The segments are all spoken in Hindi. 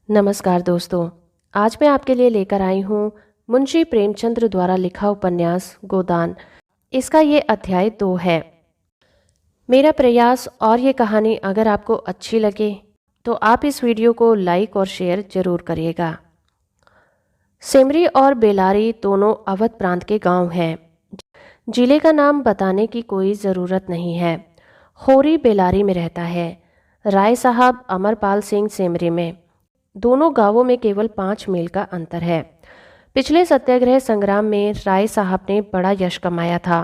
नमस्कार दोस्तों। आज मैं आपके लिए लेकर आई हूँ मुंशी प्रेमचंद्र द्वारा लिखा उपन्यास गोदान। इसका ये अध्याय 2 है। मेरा प्रयास और ये कहानी अगर आपको अच्छी लगे तो आप इस वीडियो को लाइक और शेयर जरूर करिएगा। सिमरी और बेलारी दोनों अवध प्रांत के गांव हैं। जिले का नाम बताने की कोई ज़रूरत नहीं है। होरी बेलारी में रहता है, राय साहब अमरपाल सिंह सिमरी में। दोनों गांवों में केवल 5 मील का अंतर है। पिछले सत्याग्रह संग्राम में राय साहब ने बड़ा यश कमाया था।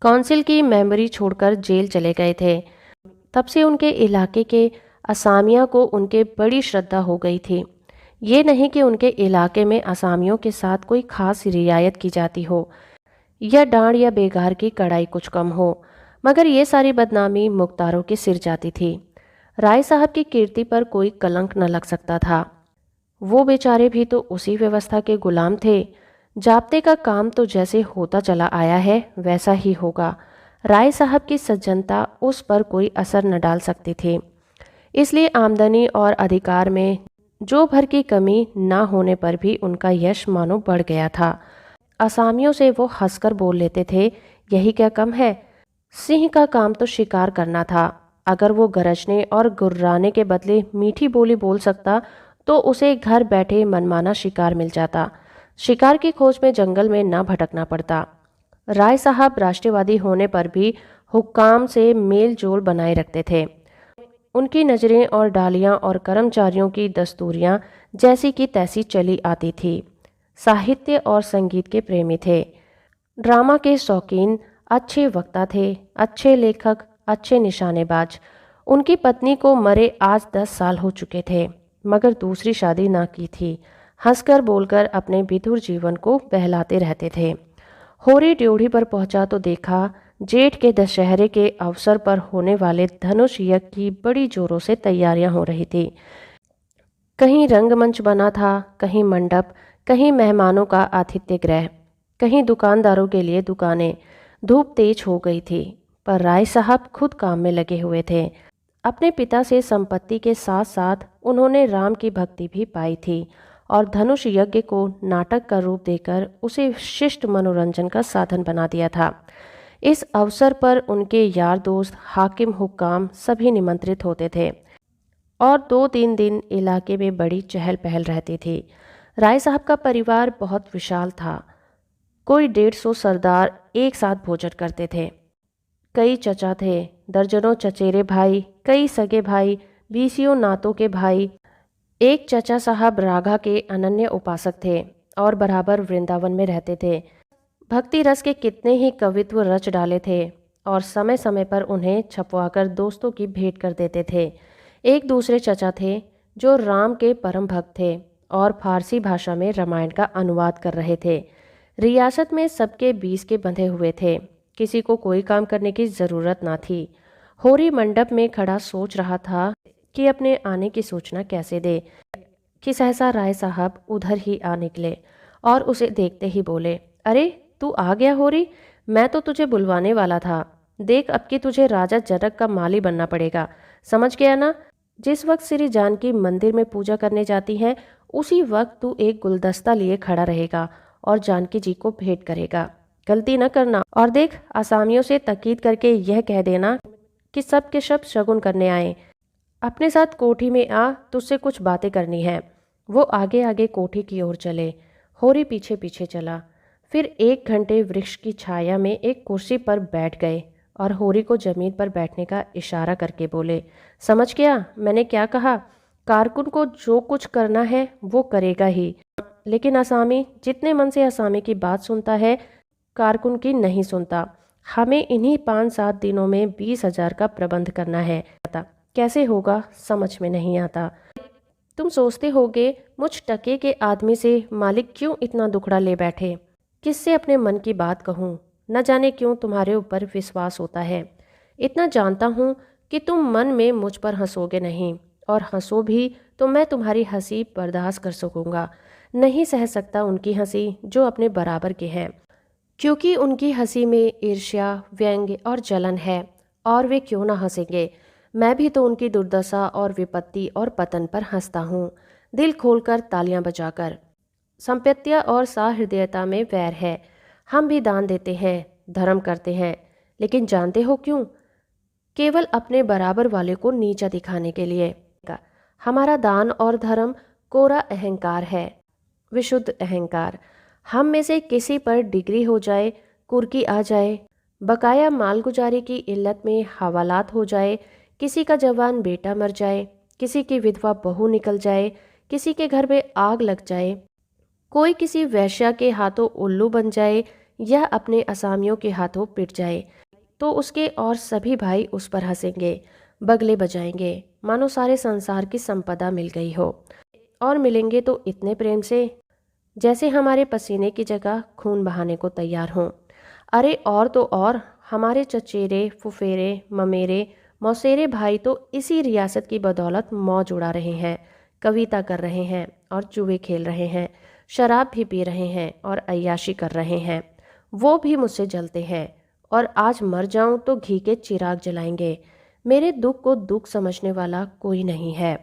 काउंसिल की मेमोरी छोड़कर जेल चले गए थे। तब से उनके इलाके के असामियों को उनके बड़ी श्रद्धा हो गई थी। ये नहीं कि उनके इलाके में असामियों के साथ कोई खास रियायत की जाती हो या डांड या बेगार की कड़ाई कुछ कम हो, मगर ये सारी बदनामी मुख्तारों के सिर जाती थी। राय साहब की कीर्ति पर कोई कलंक न लग सकता था। वो बेचारे भी तो उसी व्यवस्था के गुलाम थे। जाब्ते का काम तो जैसे होता चला आया है वैसा ही होगा। राय साहब की सज्जनता उस पर कोई असर न डाल सकती थी। इसलिए आमदनी और अधिकार में जो भर की कमी ना होने पर भी उनका यश मानो बढ़ गया था। असामियों से वो हंसकर बोल लेते थे, यही क्या कम है। सिंह का काम तो शिकार करना था। अगर वो गरजने और गुर्राने के बदले मीठी बोली बोल सकता तो उसे घर बैठे मनमाना शिकार मिल जाता। शिकार की खोज में जंगल में ना भटकना पड़ता। राय साहब राष्ट्रवादी होने पर भी हुक्काम से मेल जोल बनाए रखते थे। उनकी नजरें और डालियां और कर्मचारियों की दस्तूरियां जैसी की तैसी चली आती थी। साहित्य और संगीत के प्रेमी थे, ड्रामा के शौकीन, अच्छे वक्ता थे, अच्छे लेखक, अच्छे निशानेबाज। उनकी पत्नी को मरे आज 10 साल हो चुके थे, मगर दूसरी शादी ना की थी। हंसकर बोलकर अपने विधुर जीवन को बहलाते रहते थे। होरी ड्योढ़ी पर पहुंचा तो देखा जेठ के दशहरे के अवसर पर होने वाले धनुष यज्ञ की बड़ी जोरों से तैयारियां हो रही थी। कहीं रंगमंच बना था, कहीं मंडप, कहीं मेहमानों का आतिथ्य गृह, कहीं दुकानदारों के लिए दुकानें। धूप तेज हो गई थी, पर राय साहब खुद काम में लगे हुए थे। अपने पिता से संपत्ति के साथ साथ उन्होंने राम की भक्ति भी पाई थी और धनुष यज्ञ को नाटक का रूप देकर उसे शिष्ट मनोरंजन का साधन बना दिया था। इस अवसर पर उनके यार दोस्त, हाकिम, हुक्काम सभी निमंत्रित होते थे और 2-3 दिन इलाके में बड़ी चहल पहल रहती थी। राय साहब का परिवार बहुत विशाल था। कोई 150 सरदार एक साथ भोजन करते थे। कई चचा थे, दर्जनों चचेरे भाई, कई सगे भाई, बीसियों नातों के भाई। एक चचा साहब रागा के अनन्य उपासक थे और बराबर वृंदावन में रहते थे। भक्ति रस के कितने ही कवित्व रच डाले थे और समय समय पर उन्हें छपवाकर दोस्तों की भेंट कर देते थे। एक दूसरे चचा थे जो राम के परम भक्त थे और फारसी भाषा में रामायण का अनुवाद कर रहे थे। रियासत में सबके 20 के बंधे हुए थे, किसी को कोई काम करने की ज़रूरत ना थी। होरी मंडप में खड़ा सोच रहा था कि अपने आने की सूचना कैसे दे कि सहसा राय साहब उधर ही आ निकले और उसे देखते ही बोले, अरे तू आ गया होरी, मैं तो तुझे बुलवाने वाला था। देख अब कि तुझे राजा जनक का माली बनना पड़ेगा, समझ गया ना। जिस वक्त श्री जानकी मंदिर में पूजा करने जाती हैं उसी वक्त तू एक गुलदस्ता लिए खड़ा रहेगा और जानकी जी को भेंट करेगा। गलती न करना। और देख आसामियों से तकीद करके यह कह देना कि सब के सब शगुन करने आए। अपने साथ कोठी में आ, तुझसे कुछ बातें करनी है। वो आगे आगे कोठी की ओर चले, होरी पीछे पीछे चला। फिर 1 घंटे वृक्ष की छाया में एक कुर्सी पर बैठ गए और होरी को जमीन पर बैठने का इशारा करके बोले, समझ गया मैंने क्या कहा। कारकुन को जो कुछ करना है वो करेगा ही, लेकिन असामी जितने मन से असामी की बात सुनता है कारकुन की नहीं सुनता। हमें इन्हीं 5-7 दिनों में 20,000 का प्रबंध करना है। कैसे होगा समझ में नहीं आता। तुम सोचते होगे मुझ टके के आदमी से मालिक क्यों इतना दुखड़ा ले बैठे। किससे अपने मन की बात कहूँ, न जाने क्यों तुम्हारे ऊपर विश्वास होता है। इतना जानता हूँ कि तुम मन में मुझ पर हंसोगे नहीं, और हंसो भी तो मैं तुम्हारी हंसी बर्दाश्त कर सकूँगा। नहीं सह सकता उनकी हंसी जो अपने बराबर के हैं, क्योंकि उनकी हंसी में ईर्ष्या, व्यंग्य और जलन है। और वे क्यों ना हंसेंगे। मैं भी तो उनकी दुर्दशा और विपत्ति और पतन पर हंसता हूँ, दिल खोलकर तालियां बजाकर। संपत्तियाँ और सहृदयता में वैर है। हम भी दान देते हैं, धर्म करते हैं, लेकिन जानते हो क्यों? केवल अपने बराबर वाले को नीचा दिखाने के लिए। हमारा दान और धर्म कोरा अहंकार है, विशुद्ध अहंकार। हम में से किसी पर डिग्री हो जाए, कुर्की आ जाए, बकाया मालगुजारी की इल्लत में हवालात हो जाए, किसी का जवान बेटा मर जाए, किसी की विधवा बहू निकल जाए, किसी के घर में आग लग जाए, कोई किसी वैश्या के हाथों उल्लू बन जाए या अपने असामियों के हाथों पिट जाए, तो उसके और सभी भाई उस पर हंसेंगे, बगले बजाएंगे, मानो सारे संसार की संपदा मिल गई हो। और मिलेंगे तो इतने प्रेम से जैसे हमारे पसीने की जगह खून बहाने को तैयार हों। अरे और तो और, हमारे चचेरे, फुफेरे, ममेरे, मौसेरे भाई तो इसी रियासत की बदौलत मौज उड़ा रहे हैं, कविता कर रहे हैं और जुए खेल रहे हैं, शराब भी पी रहे हैं और अय्याशी कर रहे हैं। वो भी मुझसे जलते हैं और आज मर जाऊं तो घी के चिराग जलाएंगे। मेरे दुख को दुख समझने वाला कोई नहीं है।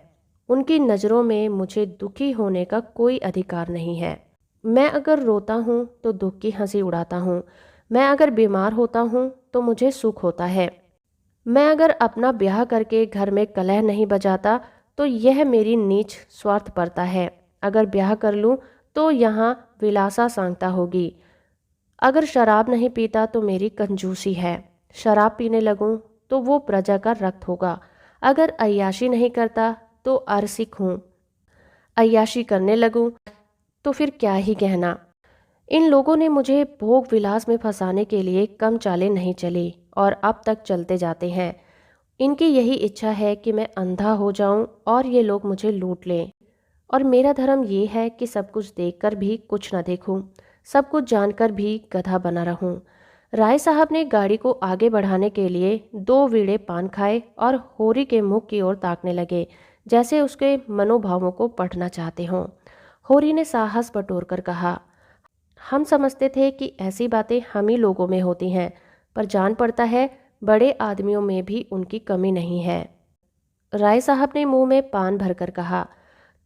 उनकी नज़रों में मुझे दुखी होने का कोई अधिकार नहीं है। मैं अगर रोता हूँ तो दुख की हंसी उड़ाता हूँ। मैं अगर बीमार होता हूँ तो मुझे सुख होता है। मैं अगर अपना ब्याह करके घर में कलह नहीं बजाता तो यह मेरी नीच स्वार्थपरता है। अगर ब्याह कर लूँ तो यहाँ विलासा सांगता होगी। अगर शराब नहीं पीता तो मेरी कंजूसी है। शराब पीने लगूं तो वो प्रजा का रक्त होगा। अगर अय्याशी नहीं करता तो अरसिक हूँ। अय्याशी करने लगूं तो फिर क्या ही कहना। इन लोगों ने मुझे भोग विलास में फंसाने के लिए कम चालें नहीं चली और अब तक चलते जाते हैं। इनकी यही इच्छा है कि मैं अंधा हो जाऊं और ये लोग मुझे लूट लें। और मेरा धर्म ये है कि सब कुछ देखकर भी कुछ न देखूं, सब कुछ जानकर भी गधा बना रहूं। राय साहब ने गाड़ी को आगे बढ़ाने के लिए 2 वीड़े पान खाए और होरी के मुख की ओर ताकने लगे, जैसे उसके मनोभावों को पढ़ना चाहते हों। होरी ने साहस बटोर कर कहा, हम समझते थे कि ऐसी बातें हम ही लोगों में होती हैं, पर जान पड़ता है बड़े आदमियों में भी उनकी कमी नहीं है। राय साहब ने मुंह में पान भरकर कहा,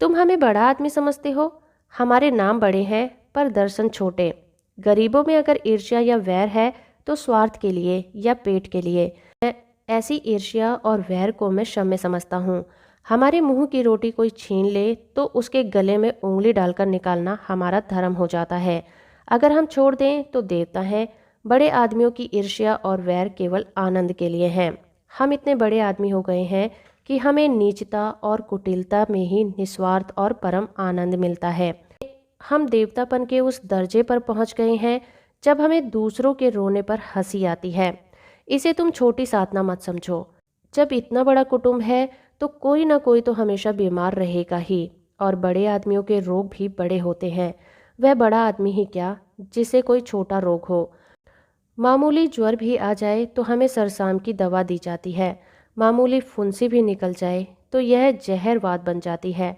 तुम हमें बड़ा आदमी समझते हो? हमारे नाम बड़े हैं पर दर्शन छोटे। गरीबों में अगर ईर्ष्या या वैर है तो स्वार्थ के लिए या पेट के लिए। मैं ऐसी ईर्ष्या और वैर को मैं क्षम्य समझता हूँ। हमारे मुंह की रोटी कोई छीन ले तो उसके गले में उंगली डालकर निकालना हमारा धर्म हो जाता है। अगर हम छोड़ दें तो देवता हैं। बड़े आदमियों की ईर्ष्या और वैर केवल आनंद के लिए हैं। हम इतने बड़े आदमी हो गए हैं कि हमें नीचता और कुटिलता में ही निस्वार्थ और परम आनंद मिलता है। हम देवतापन के उस दर्जे पर पहुंच गए हैं जब हमें दूसरों के रोने पर हंसी आती है। इसे तुम छोटी साधना मत समझो। जब इतना बड़ा कुटुंब है तो कोई ना कोई तो हमेशा बीमार रहेगा ही, और बड़े आदमियों के रोग भी बड़े होते हैं। वह बड़ा आदमी ही क्या, जिसे कोई छोटा रोग हो। मामूली ज्वर भी आ जाए तो हमें सरसाम की दवा दी जाती है। मामूली फुंसी भी निकल जाए तो यह जहरवाद बन जाती है।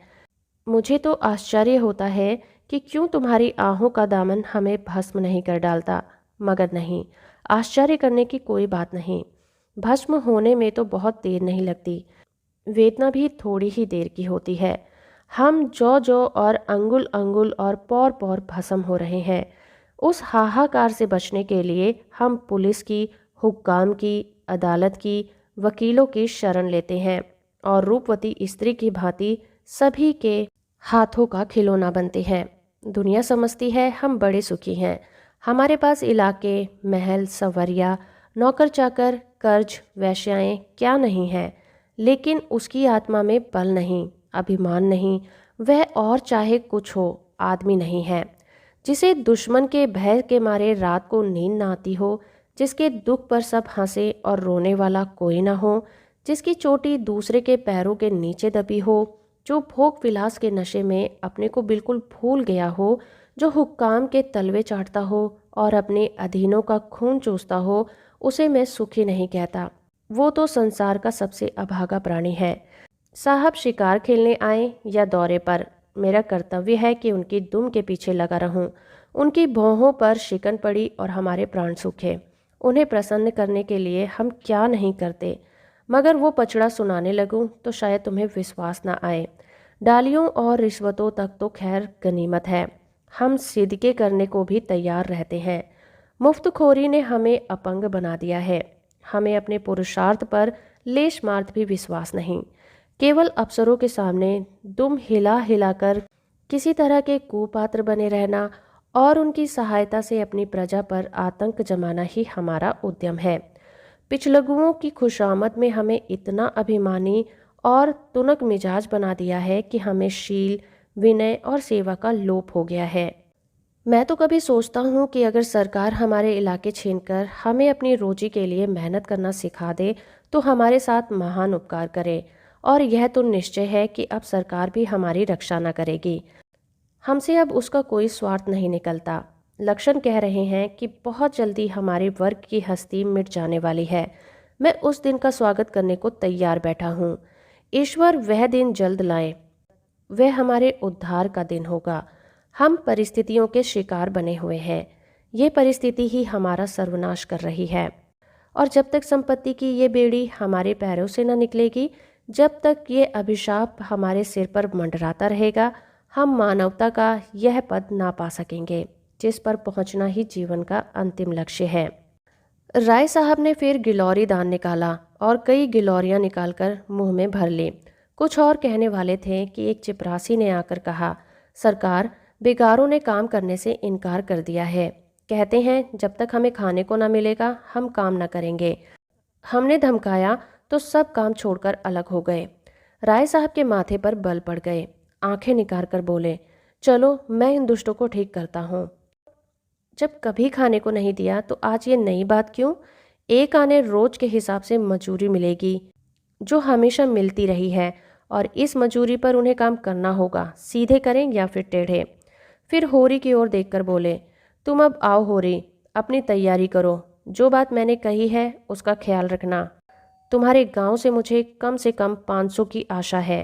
मुझे तो आश्चर्य होता है कि क्यों तुम्हारी आहों का दामन हमें भस्म नहीं कर डालता। मगर नहीं, आश्चर्य करने की कोई बात नहीं। भस्म होने में तो बहुत देर नहीं लगती, वेदना भी थोड़ी ही देर की होती है। हम जौ जौ और अंगुल अंगुल और पौर पौर भस्म हो रहे हैं। उस हाहाकार से बचने के लिए हम पुलिस की, हुक्काम की, अदालत की, वकीलों की शरण लेते हैं और रूपवती स्त्री की भांति सभी के हाथों का खिलौना बनते हैं। दुनिया समझती है हम बड़े सुखी हैं। हमारे पास इलाके, महल, सवरिया, नौकर चाकर, कर्ज, वैश्याएं क्या नहीं है, लेकिन उसकी आत्मा में बल नहीं, अभिमान नहीं। वह और चाहे कुछ हो, आदमी नहीं है। जिसे दुश्मन के भय के मारे रात को नींद ना आती हो, जिसके दुख पर सब हंसे और रोने वाला कोई ना हो, जिसकी चोटी दूसरे के पैरों के नीचे दबी हो, जो भोग विलास के नशे में अपने को बिल्कुल भूल गया हो, जो हुक्काम के तलवे चाटता हो और अपने अधीनों का खून चूसता हो, उसे मैं सुखी नहीं कहता। वो तो संसार का सबसे अभागा प्राणी है। साहब शिकार खेलने आए या दौरे पर, मेरा कर्तव्य है कि उनकी दुम के पीछे लगा रहूं। उनकी भौहों पर शिकन पड़ी और हमारे प्राण सूखे। उन्हें प्रसन्न करने के लिए हम क्या नहीं करते। मगर वो पचड़ा सुनाने लगूं तो शायद तुम्हें विश्वास ना आए। डालियों और रिश्वतों तक तो खैर गनीमत है, हम सिदके करने को भी तैयार रहते हैं। मुफ्तखोरी ने हमें अपंग बना दिया है। हमें अपने पुरुषार्थ पर लेश मात्र भी विश्वास नहीं। केवल अफसरों के सामने दुम हिला हिलाकर किसी तरह के कुपात्र बने रहना और उनकी सहायता से अपनी प्रजा पर आतंक जमाना ही हमारा उद्यम है। पिछलगुओं की खुशामद में हमें इतना अभिमानी और तुनक मिजाज बना दिया है कि हमें शील, विनय और सेवा का लोप हो गया है। मैं तो कभी सोचता हूँ कि अगर सरकार हमारे इलाके छीनकर हमें अपनी रोजी के लिए मेहनत करना सिखा दे तो हमारे साथ महान उपकार करे। और यह तो निश्चय है कि अब सरकार भी हमारी रक्षा न करेगी। हमसे अब उसका कोई स्वार्थ नहीं निकलता। लक्षण कह रहे हैं कि बहुत जल्दी हमारे वर्ग की हस्ती मिट जाने वाली है। मैं उस दिन का स्वागत करने को तैयार बैठा हूँ। ईश्वर वह दिन जल्द लाए। वह हमारे उद्धार का दिन होगा। हम परिस्थितियों के शिकार बने हुए हैं। ये परिस्थिति ही हमारा सर्वनाश कर रही है। और जब तक संपत्ति की ये बेड़ी हमारे पैरों से न निकलेगी, जब तक ये अभिशाप हमारे सिर पर मंडराता रहेगा, हम मानवता का यह पद ना पा सकेंगे जिस पर पहुंचना ही जीवन का अंतिम लक्ष्य है। राय साहब ने फिर गिलौरी दान निकाला और कई गिलौरियां निकालकर मुंह में भर ली। कुछ और कहने वाले थे कि एक चिपरासी ने आकर कहा, सरकार, बेगारों ने काम करने से इनकार कर दिया है। कहते हैं जब तक हमें खाने को ना मिलेगा हम काम ना करेंगे। हमने धमकाया तो सब काम छोड़कर अलग हो गए। राय साहब के माथे पर बल पड़ गए। आंखें निकाल कर बोले, चलो मैं इन दुष्टों को ठीक करता हूँ। जब कभी खाने को नहीं दिया तो आज ये नई बात क्यों? एक आने रोज के हिसाब से मजूरी मिलेगी जो हमेशा मिलती रही है, और इस मजूरी पर उन्हें काम करना होगा, सीधे करें या फिर टेढ़े। फिर होरी की ओर देखकर बोले, तुम अब आओ होरी, अपनी तैयारी करो। जो बात मैंने कही है उसका ख्याल रखना। तुम्हारे गांव से मुझे कम से कम 500 की आशा है।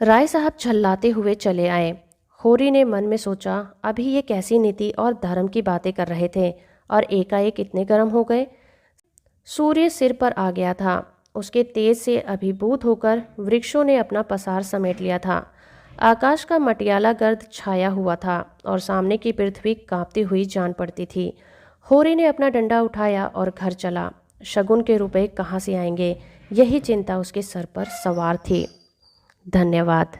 राय साहब झल्लाते हुए चले आए। होरी ने मन में सोचा, अभी ये कैसी नीति और धर्म की बातें कर रहे थे और एकाएक इतने गर्म हो गए। सूर्य सिर पर आ गया था। उसके तेज से अभिभूत होकर वृक्षों ने अपना पसार समेट लिया था। आकाश का मटियाला गर्द छाया हुआ था और सामने की पृथ्वी कांपती हुई जान पड़ती थी। होरी ने अपना डंडा उठाया और घर चला। शगुन के रुपए कहाँ से आएंगे, यही चिंता उसके सर पर सवार थी। धन्यवाद।